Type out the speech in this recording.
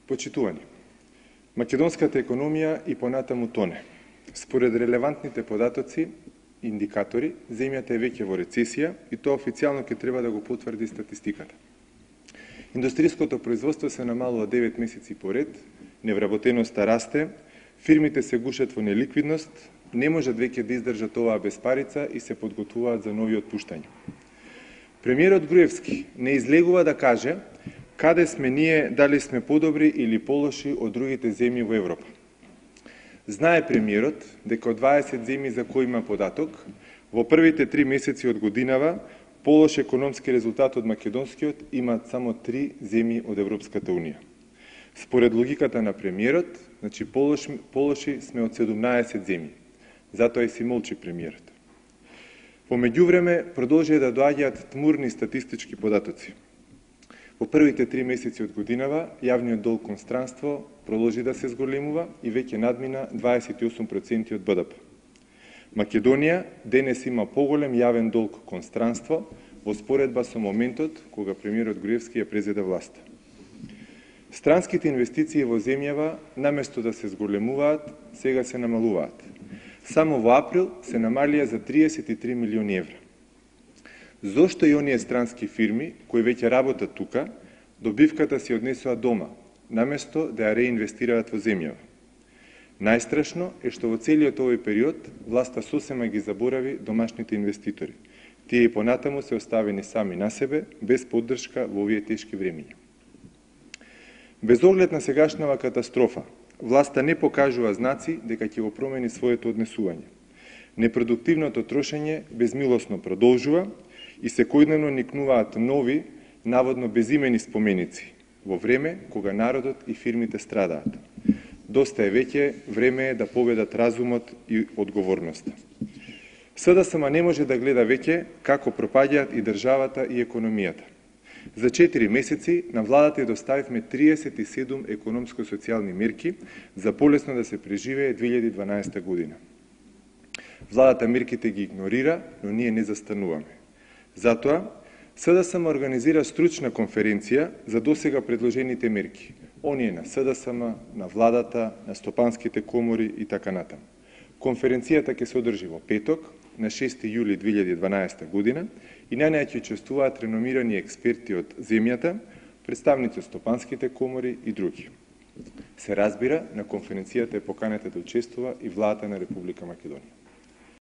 Почитувани, македонската економија и понатаму тоне. Според релевантните податоци и индикатори, земјата е веќе во рецесија и тоа официјално ќе треба да го потврди статистиката. Индустријското производство се намалува 9 месеци поред, невработеноста расте, фирмите се гушат во неликвидност, не можат веќе да издржат оваа безпарица и се подготвуваат за нови отпуштања. Премиерот Груевски не излегува да каже каде сме ние, дали сме подобри или полоши од другите земји во Европа. Знае премиерот дека од 20 земји за кои има податок, во првите 3 месеци од годинава полош економски резултат од македонскиот имаат само 3 земји од Европската Унија. Според логиката на премиерот, значи полоши сме од 17 земји. Затоа и си молчи премиерот. Во меѓувреме продолжија да доаѓаат тмурни статистички податоци. Во првите 3 месеци од годинава, јавниот долг кон странство продолжи да се зголемува и веќе надмина 28% од БДП. Македонија денес има поголем јавен долг кон странство во споредба со моментот кога премиерот Груевски ја презеде власта. Странските инвестиции во земјава, наместо да се зголемуваат, сега се намалуваат. Само во април се намалија за 33 милиони евра. Зошто и оние странски фирми, кои веќе работат тука, добивката си однесоа дома, наместо да ја реинвестираат во земјава? Најстрашно е што во целиот овој период власта сосема ги заборави домашните инвеститори. Тие и понатаму се оставени сами на себе, без поддршка во овие тешки времиња. Без оглед на сегашнава катастрофа, власта не покажува знаци дека ќе го промени своето однесување. Непродуктивното трошење безмилосно продолжува и секојдневно никнуваат нови, наводно безимени споменици, во време кога народот и фирмите страдаат. Доста е веќе, време е да победат разумот и одговорноста. СДСМ не може да гледа веќе како пропаѓаат и државата и економијата. За 4 месеци на владата ја доставивме 37 економско-социјални мерки за полесно да се преживее 2012 година. Владата мерките ги игнорира, но ние не застануваме. Затоа, СДСМ организира стручна конференција за досега предложените мерки. Оние на СДСМ, на владата, на стопанските комори и така натаму. Конференцијата ќе се одржи во петок, на 6 јули 2012 година, и на неја ќе учествуваат реномирани експерти од земјата, представници од стопанските комори и други. Се разбира, на конференцијата е поканета да учествува и владата на Република Македонија.